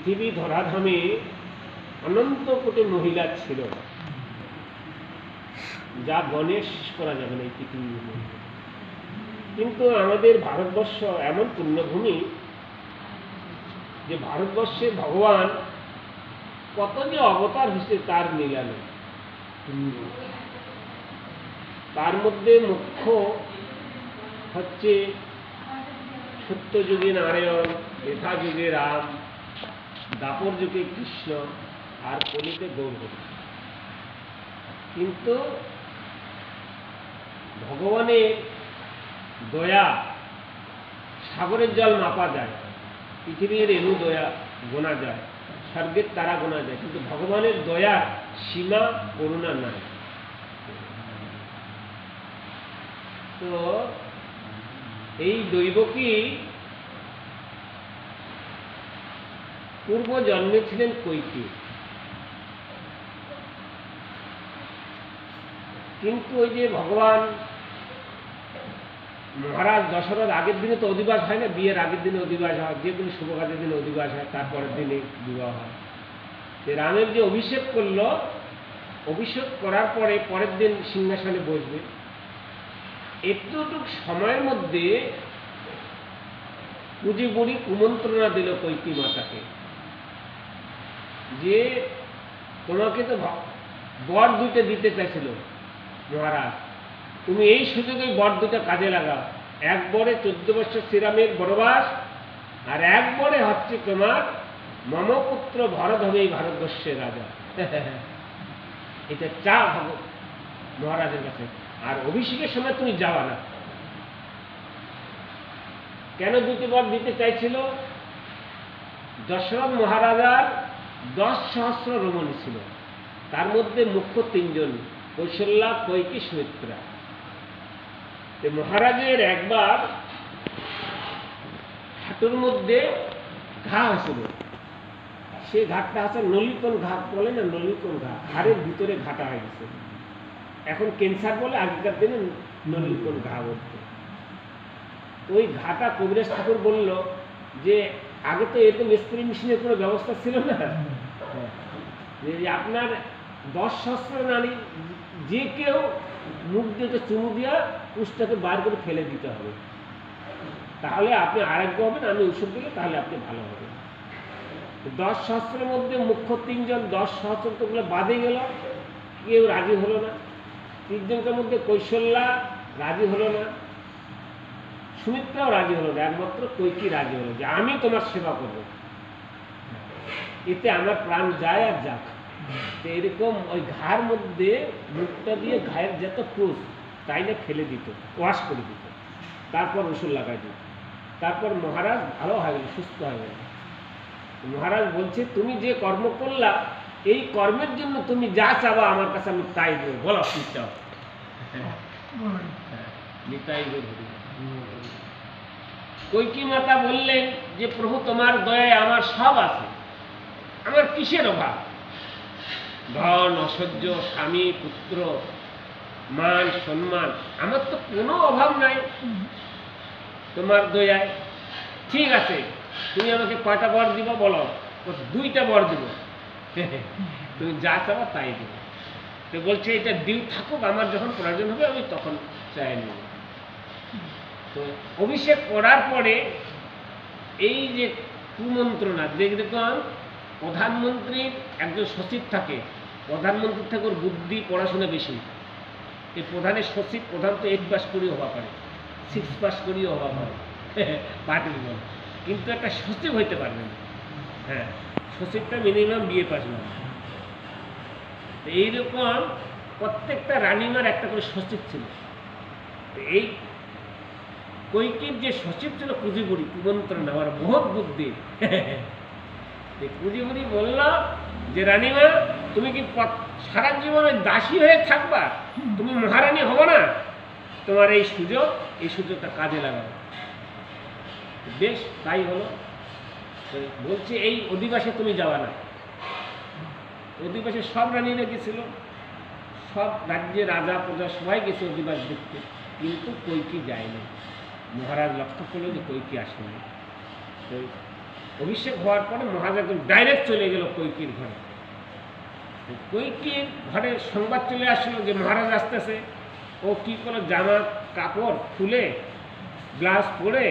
পৃথিবী ধরাধামে অনন্ত কোটি মহিলা ছিল, যা গণেশ করা যাবে না এই পৃথিবীর মধ্যে। কিন্তু আমাদের ভারতবর্ষ এমন পুণ্যভূমি যে ভারতবর্ষে ভগবান কত যে অবতার হয়েছে তার লীলা নেই। তার মধ্যে মুখ্য হচ্ছে সত্যযুগে নারায়ণ, ত্রেতা যুগে রাম, দাপর যুগে কৃষ্ণ, আর কলিতে গৌর। কিন্তু ভগবানের দয়া সাগরের জল মাপা যায়, পৃথিবীর রেণু দয়া গোনা যায়, স্বর্গের তারা গোনা যায়, কিন্তু ভগবানের দয়ার সীমা করুণা নাই। তো এই দৈবকী পূর্ব জন্মে ছিলেন কৈকেয়ী, কিন্তু ওই যে ভগবান মহারাজ দশরথ আগের দিনে তো অধিবাস হয় না, বিয়ের আগের দিনে অধিবাস হয়, যে কোনো শুভ কাজের দিনে অধিবাস হয়, তারপরের দিনে বিবাহ হয়। রামের যে অভিষেক করলো, অভিষেক করার পরে পরের দিন সিংহাসনে বসবে, এতটুক সময়ের মধ্যে পুঁজি বুড়ি কুমন্ত্রণা দিল কৈকেয়ী মাতাকে যে তোমাকে তো বর দুইটা দিতে চাইছিল মহারাজ, তুমি এই সুযোগে বর দুটা কাজে লাগাও। এক বরে 14 বছর শ্রীরামের বনবাস, আর এক বরে হচ্ছে তোমার মমপুত্র ভরত হবে এই ভারতবর্ষের রাজা। এটা চা মহারাজের কাছে। আর অভিষেকের সময় তুমি যাওয়া না। কেন দুটি বর দিতে চাইছিল? দশরথ মহারাজার 10 সহস্র রমণী ছিল, তার মধ্যে মুখ্য 3 জন, কৌশল্যা, কৈকেয়ী, সুমিত্রা। মহারাজের একবার হাঁটুর মধ্যে ঘা হয়েছিল, সে ঘাটটা আছে নলিকন ঘাট বলে না, নলিকন ঘাট, হাড়ের ভিতরে ঘাটা হয়ে গেছে। এখন ক্যান্সার বলে, আগেকার দিনে নলিকন ঘা বলতো। ওই ঘাটা কবিরাজ ঠাকুর বলল যে আগে তো এরকম স্প্রে মেশিনের কোনো ব্যবস্থা ছিল না, যে আপনার 10 সহস্র নারী যে কেউ মুখ দিয়ে চুমু দিয়া পুষ্টাকে বার করে ফেলে দিতে হবে, তাহলে আপনি আরোগ্য হবেন, আমি ওষুধ দিলে তাহলে আপনি ভালো হবেন। 10 সহস্রের মধ্যে মুখ্য 3 জন, 10 সহস্র তোগুলো বাদে গেল, কেউ রাজি হলো না। 3 জনটার মধ্যে কৌশল্যা রাজি হলো না, সুমিত্রাও রাজি হলো না, একমাত্র কৈকেয়ী রাজি হলো যে আমি তোমার সেবা করব, এতে আমার প্রাণ যায় আর যাক। তো এরকম ওই ঘাড় মধ্যে মুখটা দিয়ে ঘায়ের যত ক্রুশ তাই না ফেলে দিত, ওয়াশ করে দিত, তারপর ওষুধ লাগাই দিত। তারপর মহারাজ ভালো হয়ে গেল, সুস্থ হয়ে গেল। মহারাজ বলছে তুমি যে কর্ম করলা, এই কর্মের জন্য তুমি যা চাবা আমার কাছে আমি তাই দেবো, বলো কি চাও। কৈকেয়ী মাতা বললেন যে প্রভু তোমার দয়ায় আমার সব আছে, আমার কিসের অভাব? ধন, ঐশ্বর্য, স্বামী, পুত্র, মান, সম্মান, আমার তো কোনো অভাব নাই তোমার দয়ায়। ঠিক আছে, তুমি আমাকে কয়টা বর দিবা বলো? 2টা বর দিব, তুমি যা চাবা তাই দিব। তো বলছে এটা দিন থাকুক, আমার যখন প্রয়োজন হবে আমি তখন চাই নেব। তো অভিষেক করার পরে এই যে কুমন্ত্রণা, যেরকম প্রধানমন্ত্রীর একজন সচিব থাকে, প্রধানমন্ত্রীর থেকে ওর বুদ্ধি পড়াশোনা বেশি। এই প্রধানের সচিব, প্রধান তো 8 পাস করেও হওয়া পারে, 6 পাস করেও হওয়া পারে পার্টির বল, কিন্তু একটা সচিব হইতে পারবে না। হ্যাঁ, সচিবটা মিনিমাম BA পাস না। এইরকম প্রত্যেকটা রানীমার একটা করে সচিব ছিল। এই কৈকেয়ীর যে সচিব ছিল পুঁজি বুড়ি, কুমন্ত্রণা, আমার বহুত বুদ্ধি। পুঁজি বুড়ি বলল যে রানীমা তুমি কি সারা জীবনে দাসী হয়ে থাকবা, তুমি মহারানী হবো না, তোমার এই সুযোগটা কাজে লাগাবো। বেশ তাই হলো। বলছে এই অধিবাসে তুমি যাওয়া না। অধিবাসে সব রানীরা গেছিল, সব রাজ্যের রাজা প্রজা সবাই গেছে অধিবাস দেখতে, কিন্তু কৈকেয়ী যায়নি। মহারাজ লক্ষ্য করলো যে কৈকেয়ী আসেনি। অভিষেক হওয়ার পরে মহারাজ একদম ডাইরেক্ট চলে গেল কৈকির ঘরে। কৈকির ঘরে সংবাদ চলে আসলো যে মহারাজ আসতেছে। ও কি করলো, জামা কাপড় খুলে গ্লাস পরে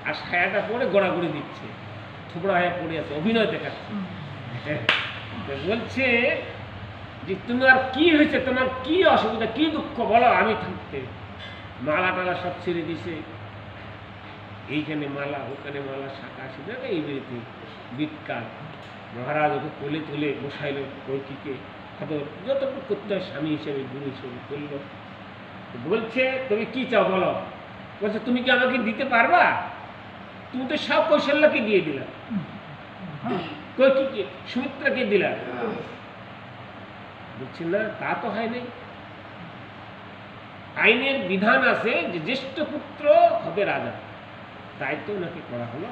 আর সায়াটা পরে গড়াগড়ি দিচ্ছে, থোবড়া হয়ে পড়ে আছে, অভিনয় দেখাচ্ছে। বলছে যে তোমার কি হয়েছে, তোমার কি অসুবিধা, কি দুঃখ বলো, আমি থাকতে। মালা টালা সব ছেড়ে দিছে, এইখানে মালা ওখানে মালা, শাখা সিঁদুর এই বেরিতে বিৎকার। মহারাজ ওকে কোলে তুলে বসাইল, কৈকিকে আদর যতটুকু করতে হয় স্বামী হিসেবে গুরু হিসেবে করলো। বলছে তুমি কি চাও বলো। বলছে তুমি কি আমাকে দিতে পারবা, তুমি তো সব কৌশল্যকে দিয়ে দিলা, কৈকিকে সুমিত্রাকে দিলা। বলছে না তা তো হয় নাই, আইনের বিধান আছে যে জ্যেষ্ঠ পুত্র হবে রাজা, তাই তো ওনাকে করা হলো।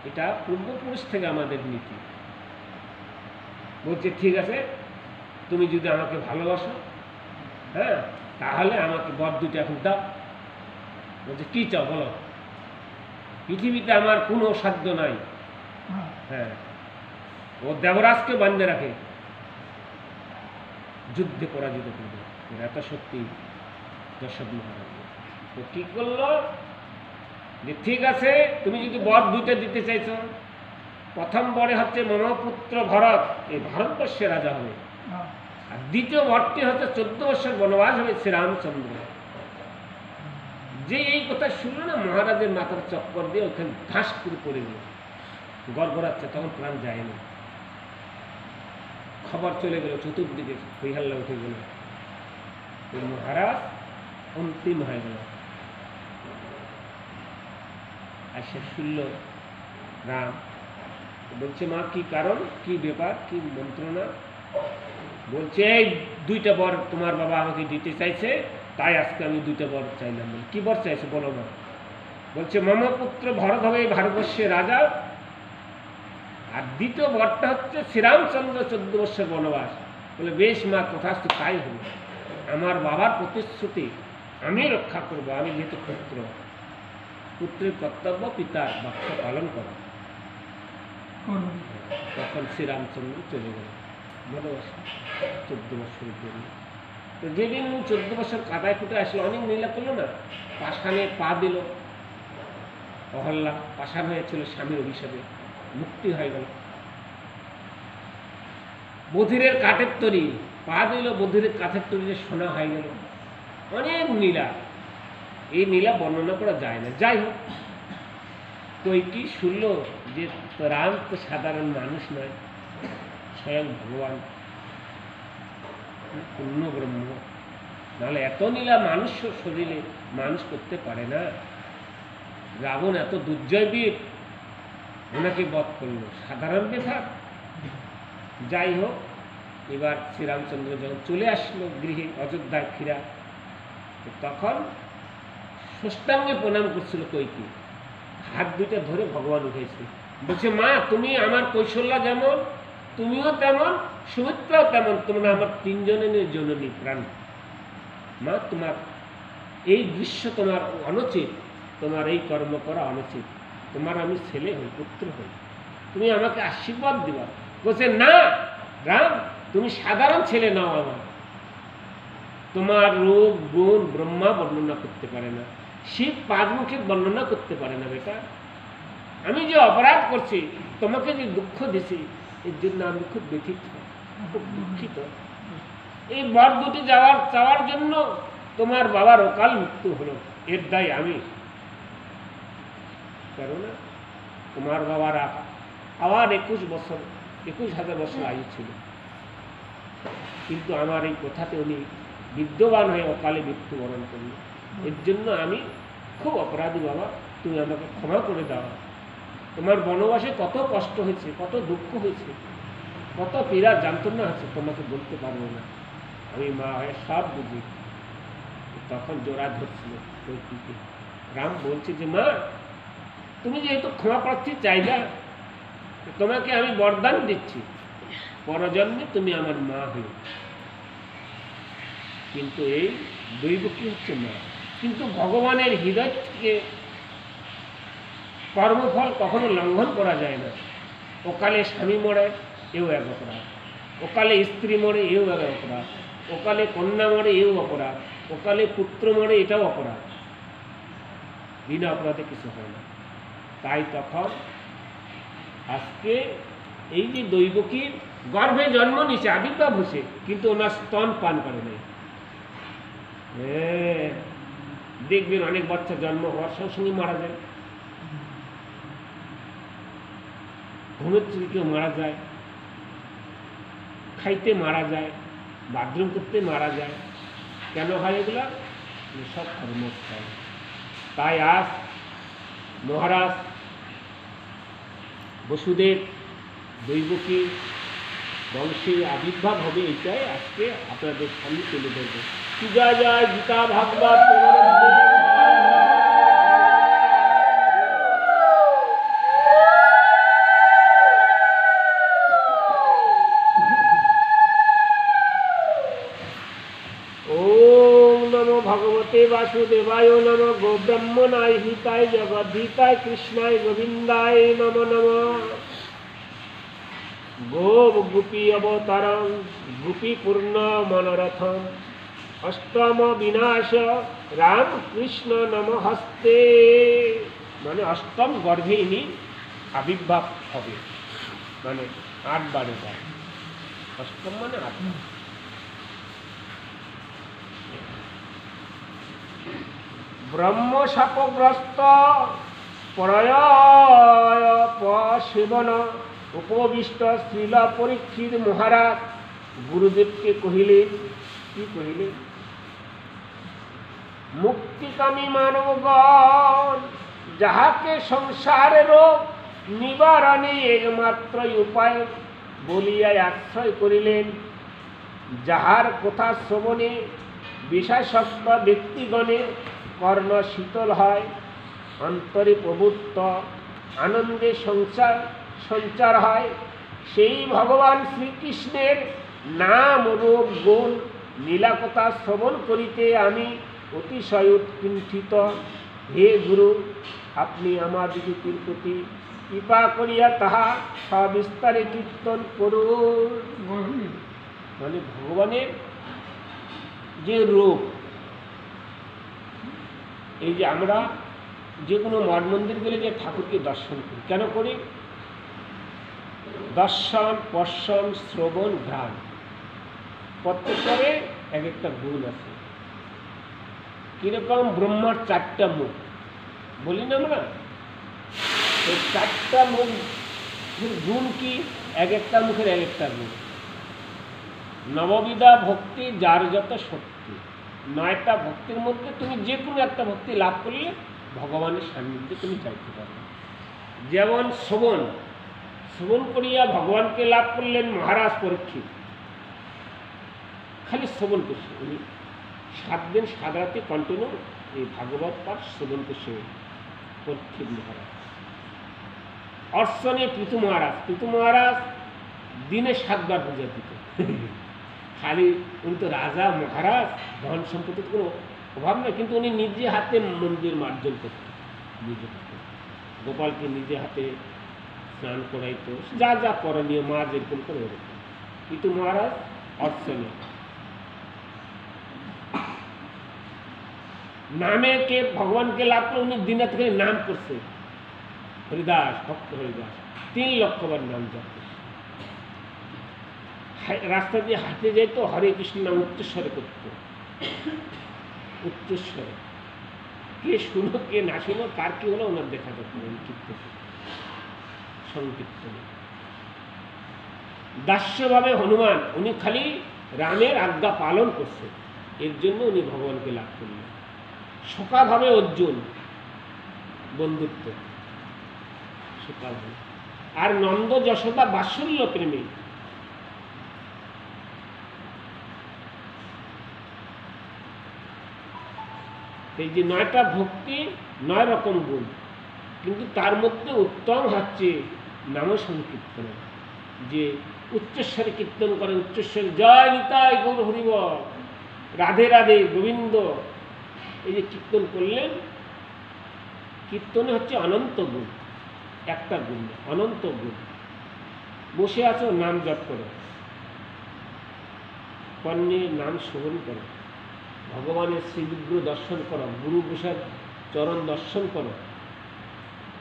এটা পূর্বপুরুষ থেকে আমাদের নীতি। বলছে ঠিক আছে, তুমি যদি আমাকে ভালোবাসো, হ্যাঁ, তাহলে আমাকে বর দুটো এখন দাও। বলছে কি চাও বলো, পৃথিবীতে আমার কোনো সাধ্য নাই। হ্যাঁ, ও দেবরাজকে বান্ধে রাখে, যুদ্ধে পরাজিত করবে, এত সত্যি দশরথ মহারাজ। তো কি করলো যে ঠিক আছে, তুমি যদি বর দুইটা দিতে চাইছো, প্রথম বরে হচ্ছে মমপুত্র ভরত, এই ভারতবর্ষের রাজা হবে, আর দ্বিতীয় বরটি হচ্ছে 14 বছর বনবাস হবে শ্রীরামচন্দ্র। যে এই কথা শুনলো না, মহারাজের মাথার চক্কর দিয়ে ওখানে ধাস করে পড়ে গেল, গড়গড়াচ্ছে, তখন প্রাণ যায়নি। খবর চলে গেল চতুর্দিকে, হইহাল্লা উঠে গেল, মহারাজ অন্তিম হয়ে গেল। আর সে শুনল রাম। বলছে মা কি কারণ, কি ব্যাপার, কি মন্ত্রণা। বলছে এই দুইটা বর তোমার বাবা আমাকে দিতে চাইছে, তাই আজকে আমি দুইটা বর চাইলাম। কি বর চাইছে বলো মা। বলছে মমপুত্র ভরত হবে ভারতবর্ষের রাজা, আর দ্বিতীয় বরটা হচ্ছে শ্রীরামচন্দ্র 14 বছর বনবাস। বলে বেশ মা, তথাস্তু তাই হলো। আমার বাবার প্রতিশ্রুতি আমি রক্ষা করব, আমি যেহেতু পুত্র, পুত্রের কর্তব্য পিতার বাক্য পালন করা। তখন শ্রীরামচন্দ্র চলে গেল বনবাসে 14 বছরের জন্য। তো যেদিন 14 বছর কাদায় ফুটে আসলো, অনেক লীলা করলো না, পাষাণে পা দিল অহল্যা, পাষাণ হয়েছিল স্বামীর অভিশাপে, মুক্তি হয়ে গেল। বধিরের কাঠের তরি পা দিল, বধিরের কাঠের তরিতে সোনা হয়ে গেল। অনেক নীলা, এই নীলা বর্ণনা করা যায় না। যাই হোক, কৈকি শুনল যে রাম তো সাধারণ মানুষ নয়, স্বয়ং ভগবান, পূর্ণ ব্রহ্ম, নাহলে এত নীলা মানুষ শরীরে মানুষ করতে পারে না। রাবণ এত দুর্জয়বীর, ওনাকে বধ করলো, সাধারণ ব্যাপার। যাই হোক, এবার শ্রীরামচন্দ্র যখন চলে আসলো গৃহে, অযোধ্যায় ফিরা, তখন ষষ্ঠাঙ্গে প্রণাম করছিল কৈকি, হাত দুইটা ধরে ভগবান উঠেছে। বলছে মা, তুমি আমার কৌশল্যা যেমন, তুমিও তেমন, সুমিত্রাও তেমন, তোমরা আমার তিনজনের জননী প্রাণ। মা, তোমার এই দৃশ্য তোমার অনুচিত, তোমার এই কর্ম করা অনুচিত, তোমার আমি ছেলে হই, পুত্র হই, তুমি আমাকে আশীর্বাদ দিবা। বলছে না রাম, তুমি সাধারণ ছেলে নাও, আমার তোমার রূপ গুণ ব্রহ্মা বর্ণনা করতে পারে না, শিব 5 মুখে বর্ণনা করতে পারে না। বেটা, আমি যে অপরাধ করছি, তোমাকে যে দুঃখ দিছি, এর জন্য আমি খুব ব্যথিত, খুব দুঃখিত। এই বর দুটি চাওয়ার জন্য তোমার বাবার অকাল মৃত্যু হলো, এর দায় আমি। কেননা তোমার বাবার আবার 21,000 বছর আয়ু ছিল, কিন্তু আমার এই কথাতে উনি বিদ্যমান হয়ে অকালে মৃত্যুবরণ করল। এর জন্য আমি খুব অপরাধী বাবা, তুমি আমাকে ক্ষমা করে দাও। তোমার বনবাসে কত কষ্ট হয়েছে, কত দুঃখ হয়েছে, কত পীড়া যন্ত্রণা আছে, তোমাকে বলতে পারবো না, আমি মা হয়ে সব বুঝি। তখন জোড়া ধরছিল কৈকেয়ীকে। রাম বলছে যে মা, তুমি যেহেতু ক্ষমা প্রার্থী চাইলা, তোমাকে আমি বরদান দিচ্ছি, পরজন্মে তুমি আমার মা হয়ে। কিন্তু এই দৈব কি হচ্ছে মা, কিন্তু ভগবানের হৃদয় থেকে কর্মফল কখনো লঙ্ঘন করা যায় না। অকালে স্বামী মরে এও এক অপরাধ, অকালে স্ত্রী মরে এও এক অপরাধ, অকালে কন্যা মরে এও অপরাধ, অকালে পুত্র মরে এটাও অপরাধ। বিনা অপরাধে কিছু হয় না। তাই তখন আজকে এই যে দৈবকীর গর্ভে জন্ম নিছে, আবির্ভাব হয়েছে, কিন্তু ওনার স্তন পান করে নাই। দেখবেন অনেক বাচ্চা জন্ম হওয়ার সঙ্গে সঙ্গে মারা যায়, ঘুমের চুরি কেউ মারা যায়, খাইতে মারা যায়, বাথরুম করতে মারা যায়। কেন হয় এগুলা? সব কর্মফল। তাই আজ মহারাজ বসুদেব দৈবকী বংশের আবির্ভাব হবে, এটাই আজকে আপনাদের সামনে তুলে ধরবে। জয় জয় গীতা ভাগবত। ভগবতে বাসুদেবায় নম। গো ব্রহ্মণায় হিতায় জগদ্ধিতায় কৃষ্ণায় গোবিন্দায় নম নম। গো গোপী অবতারং গোপী পূর্ণ মনোরথম। অষ্টম বিনাশ রাম কৃষ্ণ নমস্তে। মানে অষ্টম গর্ভে ইনি আবির্ভাব হবে, মানে 8 বারে যায়। অষ্টম মানে 8। ব্রহ্মশাপগ্রস্ত প্রয়পসেবন উপবিষ্ট শ্রীল পরীক্ষিত মহারাজ গুরুদেবকে কহিলেন, কি কহিলেন? মুক্তিকামী মানবগণ, যাহাকে সংসারের নিবারণে একমাত্র উপায় বলিয়া আশ্রয় করিলেন, যাহার কথা শ্রবণে বিশেষজ্ঞ ব্যক্তিগণে কর্ণ শীতল হয়, অন্তরে প্রভুত্ব আনন্দে সঞ্চার হয়, সেই ভগবান শ্রীকৃষ্ণের নাম রূপ গুণ লীলাকথা শ্রবণ করিতে আমি অতিশয় উৎকণ্ঠিত। হে গুরু, আপনি আমাদিগের প্রতি কৃপা করিয়া তাহা সবিস্তারে কীর্তন করুন। মানে ভগবানের যে রূপ, এই যে আমরা যে কোনো মঠ মন্দির গেলে যে ঠাকুরকে দর্শন করি, কেন করি? দর্শন, পর্শন, শ্রবণ, ঘ্রাণ, প্রত্যেকের এক একটা গুণ আছে। কিরকম? ব্রহ্মার 4টা মুখ বলি না আমরা, এই 4টা মুখ গুণ কি? এক একটা মুখের এক একটা গুণ। নববিধা ভক্তি যার যত শক্তি। 9টা ভক্তির মধ্যে তুমি যে কোনো একটা ভক্তি লাভ করলে ভগবানের সান্নিধ্যে তুমি চাইতে পারবে। যেমন শ্রবণ করিয়া ভগবানকে লাভ করলেন মহারাজ পরীক্ষিত। খালি শ্রবণ করছে উনি, 7 দিন 7 রাতে কন্টিনিউ এই ভাগবত পাঠ শ্রবণ করছে পরীক্ষিত মহারাজ। অর্চনে পৃথু মহারাজ দিনে 7 বার পূজা দিত। খালি উনি তো রাজা মহারাজ, ধন সম্পত্তির কোনো অভাব নেই, কিন্তু উনি নিজে হাতে মন্দির মার্জন করতেন। নিজে হাতে গোপালকে নিজে হাতে স্নান করাইতো, যা যা করণীয় মা যেরকম করে ওরকম। কিন্তু মহারাজ অর্চনে নামে কে ভগবানকে লাভ করে উনি দিনে থেকে নাম করছে। হরিদাস, ভক্ত হরিদাস 3 লক্ষ বার নাম জপ করছে। রাস্তা দিয়ে হাঁটতে যেত, হরে কৃষ্ণ নাম উচ্চস্বরে করত। উচ্চস্বরে কে শুনো কে না শুনো, কার কি হলো ওনার দেখা যাচ্ছে সংকীর্তনে। দাস্যভাবে হনুমান, উনি খালি রামের আজ্ঞা পালন করছে, এর জন্য উনি ভগবানকে লাভ করলেন। শোকাভাবে অর্জুন, বন্ধুত্ব শোকাভাবে। আর নন্দ যশোদা বাৎসল্য প্রেমী। এই যে 9টা ভক্তি, 9 রকম গুণ, কিন্তু তার মধ্যে উত্তম হচ্ছে নাম সংকীর্তন। যে উচ্চস্বরে কীর্তন করে, উচ্চস্বরে জয় নিতাই গৌর হরিবল, রাধে রাধে গোবিন্দ, এই যে কীর্তন করলেন, কীর্তনে হচ্ছে অনন্ত গুণ। একটা গুণ, অনন্ত গুণ। বসে আছো, নাম জপ করো, কর্ণে নাম শ্রবণ করো, ভগবানের শ্রীবিগ্রহ দর্শন করো, গুরু গোসার চরণ দর্শন করো,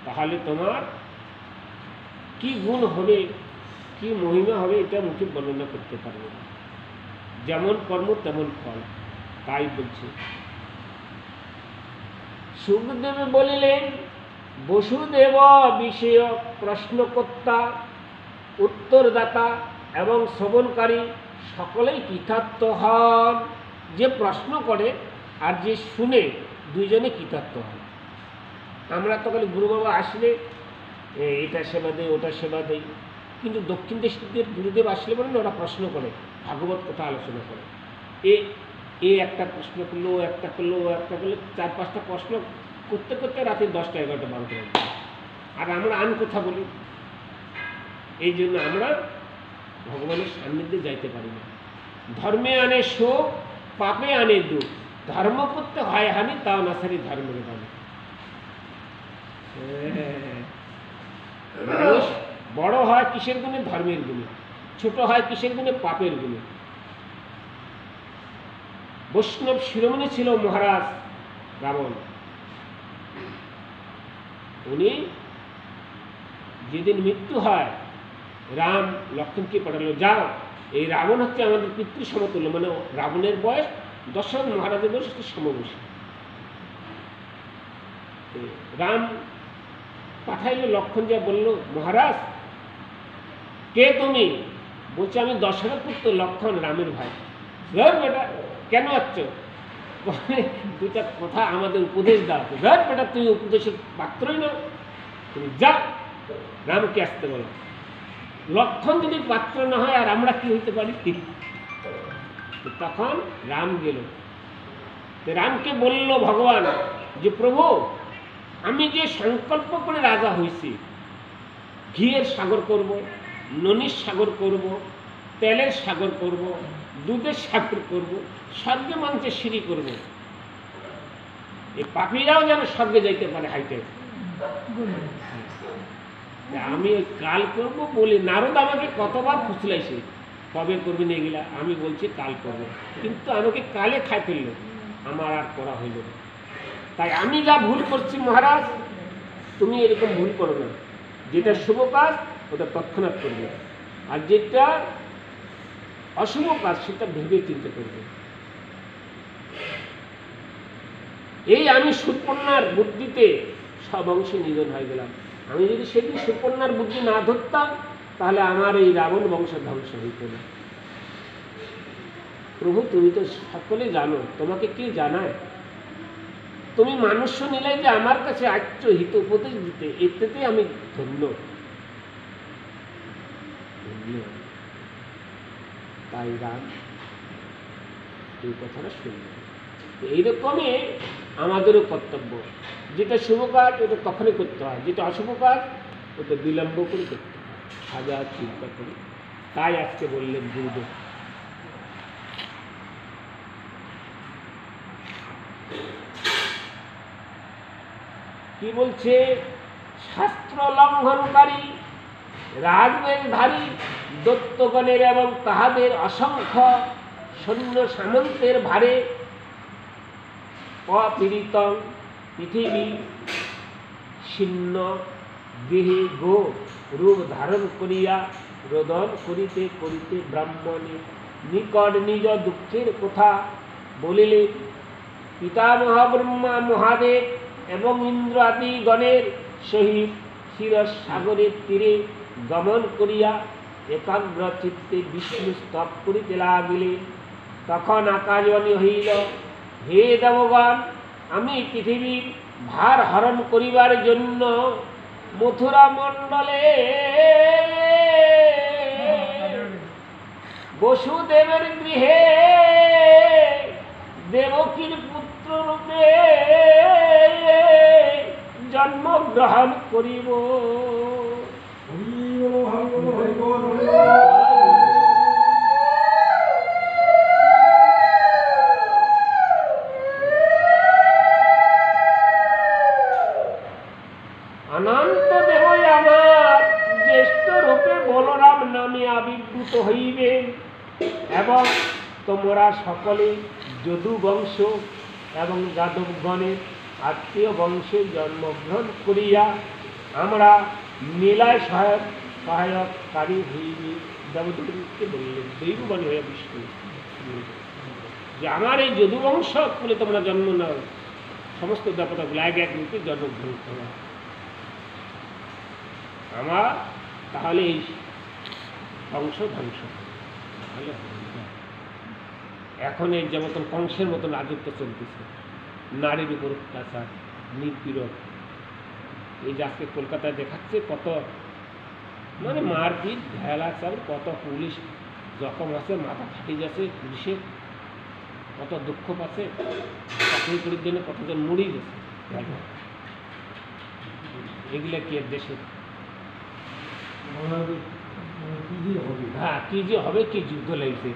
তাহলে তোমার কি গুণ হবে, কি মহিমা হবে, এটা মুখে বর্ণনা করতে পারবে না। যেমন কর্ম তেমন ফল। তাই বলছে সুখদেব বলিলেন, বসুদেব বিষয় প্রশ্নকর্তা, উত্তরদাতা এবং শ্রবণকারী সকলেই কৃতার্থ হন। যে প্রশ্ন করে আর যে শুনে, দুইজনে কৃতার্থ হন। আমরা তো খালি গুরু বাবা আসলে এটা সেবা দেয়, ওটা সেবা দেয়, কিন্তু দক্ষিণ দেশের গুরুদেব আসলে বলেন ওরা প্রশ্ন করে, ভাগবত কথা আলোচনা করে। এ একটা প্রশ্ন করলো, ও একটা করলো, ও একটা করলো, 4-5টা প্রশ্ন করতে করতে রাতে 10টা 11টা 12টা বাজে। আর আমরা আন কথা বলি। এই জন্য আমরা ভগবানের সান্নিধ্যে যাইতে পারি না। ধর্মে আনে শোক, পাপে আনে দুঃখ। ধর্ম করতে হয় হানি, তাও না সারি ধর্মের দাম। মানুষ বড় হয় কিসের গুণে? ধর্মের গুণে। ছোট হয় কিসের গুণে? পাপের গুণে। বৈষ্ণব শিরোমণি ছিল মহারাজ রাবণ। উনি যেদিন মৃত্যু হয়, রাম লক্ষ্মণকে পাঠালো, যাও, এই রাবণ হচ্ছে আমাদের পিতৃ সমতুল্য, মানে রাবণের বয়স দশরথ মহারাজের বয়স হচ্ছে সমবয়সী। রাম পাঠাইল, লক্ষ্মণ যা বলল, মহারাজ কে তুমি? বলছে আমি দশরথ পুত্র লক্ষ্মণ, রামের ভাই। বেটা কেন আসছ? দুটা কথা আমাদের উপদেশ দাও। বেটা তুই উপদেশের পাত্রই না, তুমি যা, রামকে আসতে বলো। লক্ষ্মণ যদি পাত্র না হয় আর আমরা কি হইতে পারি? তখন রাম গেল। রামকে বলল ভগবান যে, প্রভু আমি যে সংকল্প করে রাজা হয়েছি, ঘিয়ের সাগর করব, ননির সাগর করব, তেলের সাগর করব, দুধের সাগর করব, স্বর্গে মঞ্চে সিঁড়ি করব, এই পাপীরাও যেন স্বর্গে যাইতে পারে হাইটে। আমি ওই কাল করব বলি, নারদ আমাকে কতবার ফুসলাইছে, কবে করবি না এগুলা? আমি বলছি কাল করব, কিন্তু আমাকে কালে খাই ফেললো, আমার আর করা হইল না। তাই আমি যা ভুল করছি মহারাজ, তুমি এরকম ভুল করো না। যেটা শুভ কাজ ওটা তৎক্ষণাৎ করবে, আর যেটা অশুভ কাজ সেটা ভেবে চিন্তা করবে। এই আমি সুপর্ণার বুদ্ধিতে সব অংশে নিধন হয়ে গেলাম। আমি যদি সেদিন সুপর্ণার বুদ্ধি না ধরতাম, তাহলে আমার এই রাবণ বংশ ধ্বংস হইত না। প্রভু তুমি তো সকলে জানো, তোমাকে কে জানায়? তুমি মানুষ নিলে যে আমার কাছে আচ্য হিত উপদেশ দিতে, এতেতে আমি ধন্য। তাই রাম এই কথাটা শুনলেন। এইরকমই আমাদেরও কর্তব্য। যেটা শুভ কাজ ওটা তখনই করতে হয়, যেটা অশুভ কাজ ওটা বিলম্ব করে করতে হয়, হাজার চিন্তা করে। তাই আজকে বললেন গুরুদেব, কি বলছে? শাস্ত্র লঙ্ঘনকারী, রাজবেশধারী দৈত্যগণের এবং তাহাদের অসংখ্য সৈন্য সামন্তের ভারে অপীড়িত পৃথিবী ছিন্ন দেহে গো রূপ ধারণ করিয়া রোদন করিতে করিতে ব্রাহ্মণের নিকট নিজ দুঃখের কথা বলিলেন। পিতামহ ব্রহ্মা মহাদেব এবং ইন্দ্র আদি গণের সহিত ক্ষীরসাগরের তীরে গমন করিয়া একাগ্র চিত্তে বিষ্ণু স্তব করিতে লাগিলেন। তখন আকাশবাণী হইল, হে দেবগণ, আমি পৃথিবীর ভার হরণ করিবার জন্য মথুরা মণ্ডলে বসুদেবের গৃহে দেবকীর পুত্র রূপে জন্মগ্রহণ করিব। অনন্ত দেব বলরাম নামে আবির্ভূত হইবে এবং তোমরা সকলে যদু বংশ এবং যাদবগণের আত্মীয় বংশে জন্মগ্রহণ করিয়া আমরা মেলায় সহায়ককারী হইবে। দেবদেবীকে বললেন, দৈববাণী হয়ে বিষ্ণু যে আমার এই যদুবংশ বলে তোমরা জন্ম নাও, সমস্ত দেবতাগুলো এক এক রূপে জন্মগ্রহণ করা আমার, তাহলে এই বংশ ধ্বংস। তাহলে এখন এই যে মতন কংসের মতন রাজত্ব চলতেছে, নারীর উপর অত্যাচার, নিপীড়ন, এই যে আজকে কলকাতায় দেখাচ্ছে কত মানে মারপিট, ভেলাচাল, কত পুলিশ জখম আছে, মাথা ফাটি যাচ্ছে পুলিশের, কত দুঃখ পাচ্ছে, চাকরি করির জন্য কতজন মরি গেছে। এগুলা কি দেশের? হ্যাঁ, কি যে হবে, কি যুদ্ধ লেগেছে।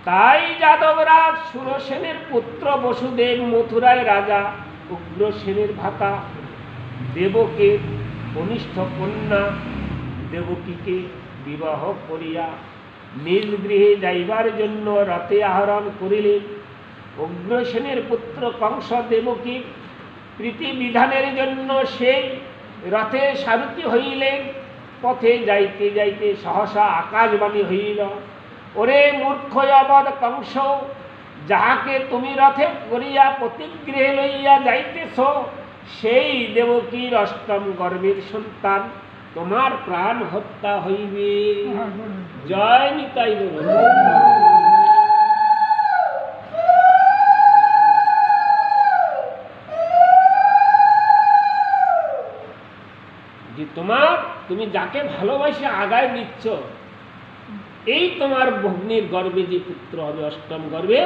তাই যাদবরাজ সুরসেনের পুত্র বসুদেব মথুরায় রাজা উগ্রসেনের ভাতা দেবকের কনিষ্ঠ কন্যা দেবকীকে বিবাহ করিয়া নিজ গৃহে যাইবার জন্য রথে আহরণ করিলেন। উগ্রসেনের পুত্র কংস দেবকীর প্রীতি বিধানের জন্য সেই রথে সারথি হইলেন। পথে যাইতে যাইতে সহসা আকাশবাণী হইল, ওরে মূর্খ অবধ কংস, যাহাকে তুমি রথে করিয়া প্রতিগৃহে লইয়া যাইতেছ সেই দেবকীর অষ্টম গর্ভের সন্তান, তোমার প্রাণ হত্যা হইবে। জয় নিতাই গৌর। যে তুমি যাকে ভালোবাসে আগায় নিচ্ছ, এই তোমার ভগ্নির গর্ভে যে পুত্র হবে অষ্টম গর্ভে,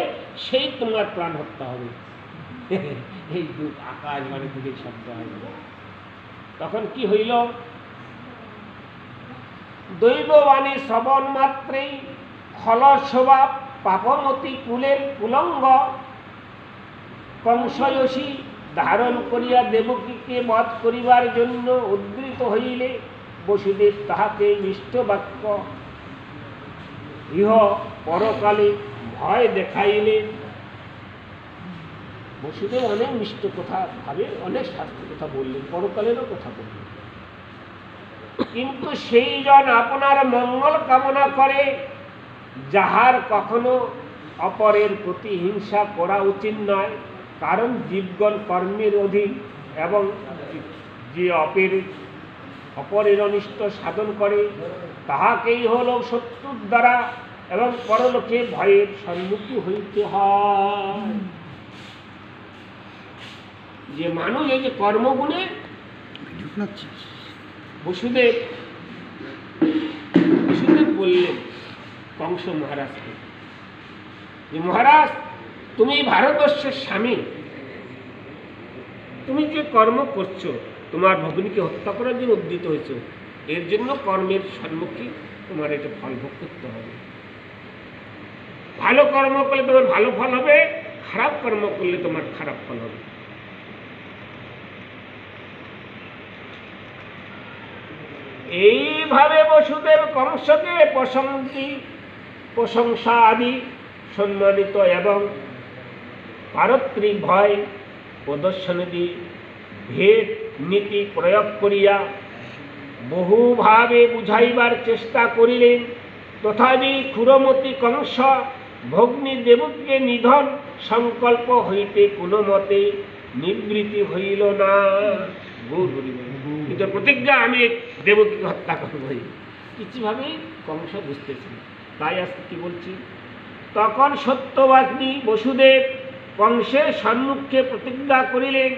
সেই তোমার প্রাণ হত্যা হবে। এই দুঃখ আকাশ মানে থেকে শব্দ হয়। তখন কি হইল? দৈববাণী শ্রবণ মাত্রেই খলস্বভাব পাপমতি কুলের কুলঙ্গ কংসয়সী ধারণ করিয়া দেবকীকে বধ করিবার জন্য উদ্ধৃত হইলে বসুদেব তাহাকে মিষ্ট বাক্য ইহ পরকালে ভয় দেখাইলেন। বসুদেব অনেক মিষ্ট কথা ভাবে, অনেক শাস্ত্র কথা বললেন, পরকালেরও কথা বললেন। কিন্তু সেই জন আপনার মঙ্গল কামনা করে, যাহার কখনো অপরের প্রতি হিংসা করা উচিত নয়, কারণ জীবগণ কর্মের অধীন এবং যে অপরের অনিষ্ট সাধন করে তাহাকেই হল শত্রুর দ্বারা এবং পরলোকে ভয়ের সম্মুখীন হইতে হয়। যে মানুষ এই যে কর্মগুণে বসুদেব বললেন কংস মহারাজকে যে মহারাজ, তুমি ভারতবর্ষের স্বামী, তুমি যে কর্ম করছো, তোমার ভগ্নীকে হত্যা করার জন্য উদ্যত হয়েছ, এর জন্য কর্মের সম্মুখীন তোমার এটা ফল ভোগ করতে হবে। ভালো কর্ম করলে তোমার ভালো ফল হবে, খারাপ কর্ম করলে তোমার খারাপ ফল হবে। এইভাবে বসুদেব কংসকে প্রশংসা আদি সম্মানিত এবং পারত্রিক ভয় প্রদর্শনী ভেদ নীতি প্রয়োগ করিয়া বহুভাবে বুঝাইবার চেষ্টা করিলেন। তথাপি ক্ষুরমতি কংস ভগ্নী দেবকীকে নিধন সংকল্প হইতে কোনো মতে নিবৃত্তি হইল না। কিন্তু প্রতিজ্ঞা, আমি দেবকীকে হত্যা করবই, কিছুভাবেই কংস বুঝতেছিল। তাই আজকে কি বলছি, তখন সত্যবাদী বসুদেব কংসের সম্মুখে প্রতিজ্ঞা করিলেন,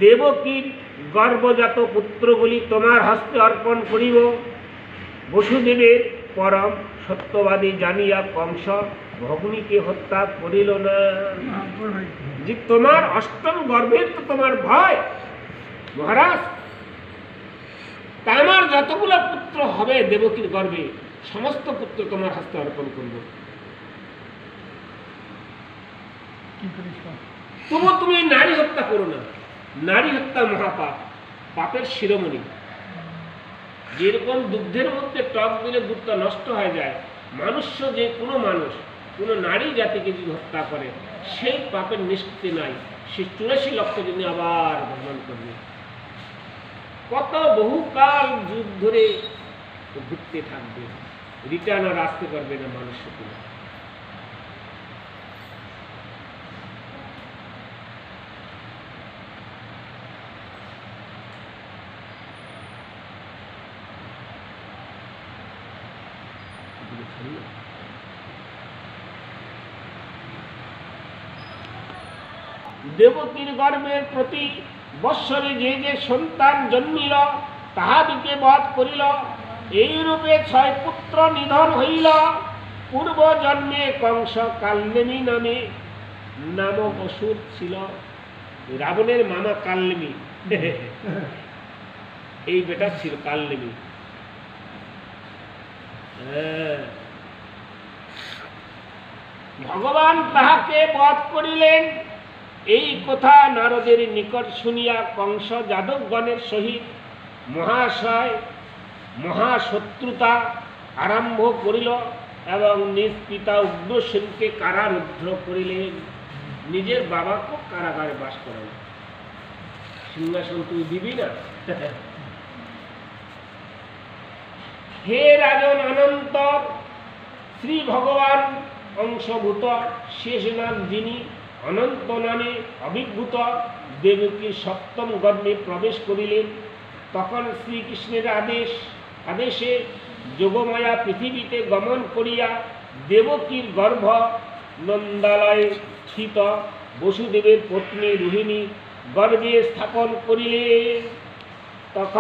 দেবকীর গর্ভজাত পুত্রগুলি তোমার হস্তে অর্পণ করিব। বসুদেবের পরম সত্যবাদী জানিয়া কংস ভগ্নীকে হত্যা করিল না। যে তোমার অষ্টম গর্ভের তো তোমার ভয় মহারাজ, তা আমার যতগুলো পুত্র হবে দেবকীর গর্ভে, সমস্ত পুত্র তোমার হস্তে অর্পণ করব। তবু তুমি নারী হত্যা করো না। নারী হত্যা মহাপাপ, পাপের শিরোমণি। যেরকম দুগ্ধের মধ্যে টক দিলে দুধটা নষ্ট হয়ে যায়, মনুষ্য যে কোনো মানুষ কোনো নারী জাতিকে যদি হত্যা করে সেই পাপের নিষ্কৃতি নাই, সে 84 লক্ষ দিনে আবার ভ্রমণ করবে, কত বহুকাল যুগ ধরে ঘুরতে থাকবে, রিটার্ন আর আসতে পারবে না মানুষ কোনো। দেবকীর গর্ভের প্রতি বৎসরে যে যে সন্তান জন্মিল তাহাদিকে বধ করিল, এইরূপে 6 পুত্র নিধন হইল। পূর্ব জন্মে কংস কালনেমী নামে নামক অসুর ছিল। রাবণের মামা কালনেমী, এই বেটা ছিল কালনেমী। ভগবান তাহাকে বধ করিলেন। এই কথা নারদের নিকট শুনিয়া কংস যাদবগণের সহিত মহাশত্রুতা আরম্ভ করিল এবং নিজ পিতা উগ্রসেনকে কারারুদ্ধ করিলেন। নিজের বাবাকে কারাগারে বাস করেন। সিংহাসন তুই দিবি না? হে রাজন অনন্তর, শ্রী ভগবান অংশভূত শেষনাগ যিনি অনন্ত নামে অভিভূত দেবকী সপ্তম গর্ভে প্রবেশ করিলেন, তখন শ্রীকৃষ্ণের আদেশে যোগমায়া পৃথিবীতে গমন করিয়া দেবকীর গর্ভ নন্দালয়ে স্থিত বসুদেবের পত্নী রোহিণী গর্ভে স্থাপন করিলেন। তখন